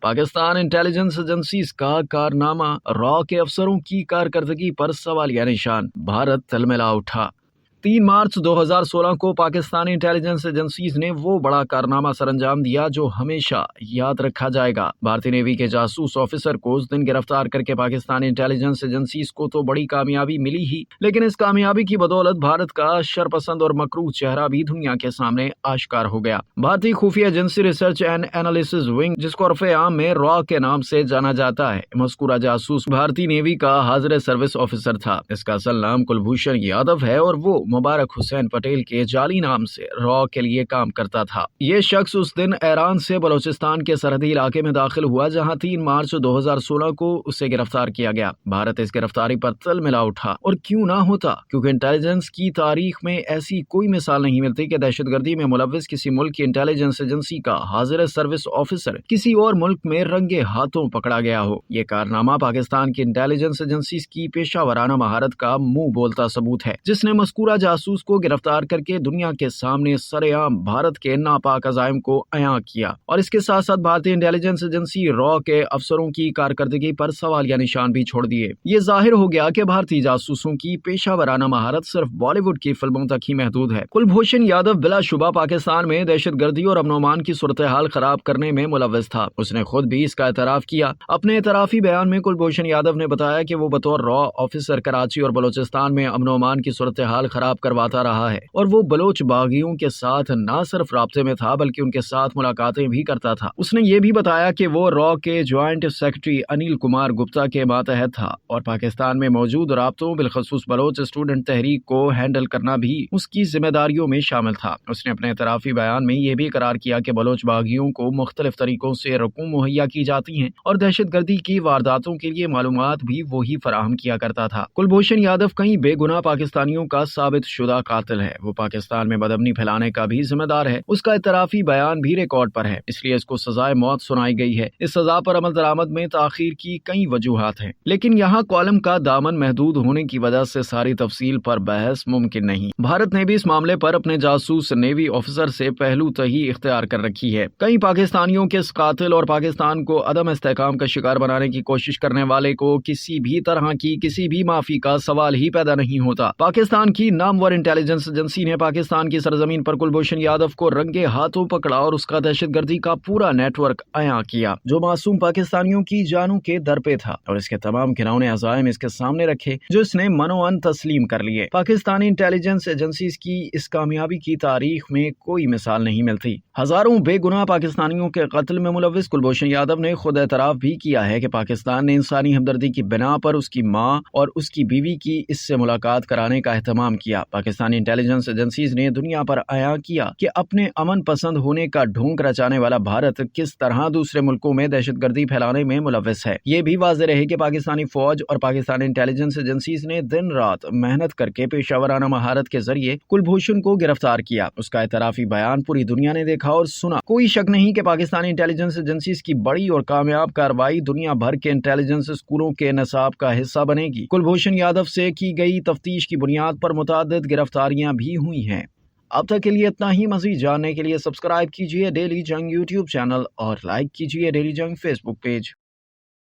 Pakistan intelligence agencies کا کارنامہ، را کے افسروں کی کارکردگی پر سوالیہ نشان، بھارت تلملا اٹھا۔ 3 مارچ 2016 کو پاکستانی انٹیلیجنس ایجنسیز نے وہ بڑا کارنامہ سر انجام دیا جو ہمیشہ یاد رکھا جائے گا۔ بھارتی نیوی کے جاسوس آفیسر کو اس دن گرفتار کر کے پاکستانی انٹیلیجنس ایجنسیز کو تو بڑی کامیابی ملی ہی، لیکن اس کامیابی کی بدولت بھارت کا شرپسند اور مکروہ چہرہ بھی دنیا کے سامنے آشکار ہو گیا۔ بھارتی خفیہ agency research and analysis wing, جس کو عرف عام میں را کے نام سے جانا جاتا ہے، مذکورہ جاسوس بھارتی نیوی کا حاضر سروس آفیسر تھا۔ اس کا اصل نام کلبھوشن یادو ہے اور وہ مبارک حسین پٹیل کے جعلی نام سے را کے لیے کام کرتا تھا۔ یہ شخص اس دن ایران سے بلوچستان کے سرحدی علاقے میں داخل ہوا جہاں 3 مارچ 2016 کو اسے گرفتار کیا گیا۔ بھارت اس گرفتاری پر تلملا اٹھا، اور کیوں نہ ہوتا، کیونکہ انٹیلیجنس کی تاریخ میں ایسی کوئی مثال نہیں ملتی کہ دہشت گردی میں ملوث کسی ملک کی انٹیلیجنس ایجنسی کا حاضر سروس آفیسر کسی اور ملک میں رنگے ہاتھوں پکڑا گیا ہو۔ یہ کارنامہ پاکستان کی انٹیلیجنس ایجنسیز کی پیشہ ورانہ مہارت کا منہ بولتا ثبوت ہے، جس نے مذکورہ جاسوس کو گرفتار کر کے دنیا کے سامنے سرے عام بھارت کے ناپاک عزائم کو عیاں کیا، اور اس کے ساتھ ساتھ بھارتی انٹیلیجنس ایجنسی را کے افسروں کی کارکردگی پر سوالیہ نشان بھی چھوڑ دیے۔ یہ ظاہر ہو گیا کہ بھارتی جاسوسوں کی پیشہ ورانہ مہارت صرف بالی ووڈ کی فلموں تک ہی محدود ہے۔ کلبھوشن یادو بلا شبہ پاکستان میں دہشت گردی اور امن و امان کی صورتحال خراب کرنے میں ملوث تھا۔ اس نے خود بھی اس کا اعتراف کیا۔ اپنے اعترافی بیان میں کلبھوشن یادو نے بتایا کہ وہ بطور را آفیسر کراچی اور بلوچستان میں امن و امان کی صورتحال خراب کرواتا رہا ہے، اور وہ بلوچ باغیوں کے ساتھ نہ صرف رابطے میں تھا بلکہ ان کے ساتھ ملاقاتیں بھی کرتا تھا۔ اس نے یہ بھی بتایا کہ وہ را کے جوائنٹ سیکرٹری انیل کمار گپتا کے ماتحت تھا، اور پاکستان میں موجود رابطوں بالخصوص بلوچ اسٹوڈنٹ تحریک کو ہینڈل کرنا بھی اس کی ذمہ داریوں میں شامل تھا۔ اس نے اپنے اعترافی بیان میں یہ بھی اقرار کیا کہ بلوچ باغیوں کو مختلف طریقوں سے رقوم مہیا کی جاتی ہیں، اور دہشت گردی کی وارداتوں کے لیے معلومات بھی وہی فراہم کیا کرتا تھا۔ کلبھوشن یادو کئی بے گناہ پاکستانیوں کا ثابت شدہ قاتل ہے، وہ پاکستان میں بدامنی پھیلانے کا بھی ذمہ دار ہے۔ اس کا اعترافی بیان بھی ریکارڈ پر ہے، اس لیے اس کو سزائے موت سنائی گئی ہے۔ اس سزا پر عمل درآمد میں تاخیر کی کئی وجوہات ہیں، لیکن یہاں کالم کا دامن محدود ہونے کی وجہ سے ساری تفصیل پر بحث ممکن نہیں۔ بھارت نے بھی اس معاملے پر اپنے جاسوس نیوی آفیسر سے پہلو تہی اختیار کر رکھی ہے۔ کئی پاکستانیوں کے اس قاتل اور پاکستان کو عدم استحکام کا شکار بنانے کی کوشش کرنے والے کو کسی بھی طرح کی کسی بھی معافی کا سوال ہی پیدا نہیں ہوتا۔ پاکستان کی نامور انٹیلیجنس ایجنسی نے پاکستان کی سرزمین پر کلبھوشن یادو کو رنگے ہاتھوں پکڑا اور اس کا دہشت گردی کا پورا نیٹ ورک عیاں کیا، جو معصوم پاکستانیوں کی جانوں کے در پہ تھا، اور اس کے تمام گھناؤنے عزائم اس کے سامنے رکھے جو اس نے منوان تسلیم کر لیے۔ پاکستانی انٹیلیجنس ایجنسیز کی اس کامیابی کی تاریخ میں کوئی مثال نہیں ملتی۔ ہزاروں بے گناہ پاکستانیوں کے قتل میں ملوث کلبھوشن یادو نے خود اعتراف بھی کیا ہے کہ پاکستان نے انسانی ہمدردی کی بنا پر اس کی ماں اور اس کی بیوی کی اس سے ملاقات کرانے کا اہتمام کیا۔ پاکستانی انٹیلیجنس ایجنسیز نے دنیا پر عیاں کیا کہ اپنے امن پسند ہونے کا ڈھونگ رچانے والا بھارت کس طرح دوسرے ملکوں میں دہشت گردی پھیلانے میں ملوث ہے۔ یہ بھی واضح رہے کہ پاکستانی فوج اور پاکستانی انٹیلیجنس ایجنسیز نے دن رات محنت کر کے پیشہ ورانہ مہارت کے ذریعے کلبھوشن کو گرفتار کیا۔ اس کا اعترافی بیان پوری دنیا نے دیکھا اور سنا۔ کوئی شک نہیں کہ پاکستانی انٹیلیجنس ایجنسیز کی بڑی اور کامیاب کارروائی دنیا بھر کے انٹیلیجنس اسکولوں کے نصاب کا حصہ بنے گی۔ کلبھوشن یادو سے کی گئی تفتیش کی بنیاد پر متعدد گرفتاریاں بھی ہوئی ہیں۔ اب تک کے لیے اتنا ہی۔ مزید جاننے کے لیے سبسکرائب کیجیے ڈیلی جنگ یوٹیوب چینل اور لائک کیجیے ڈیلی جنگ فیس بک پیج۔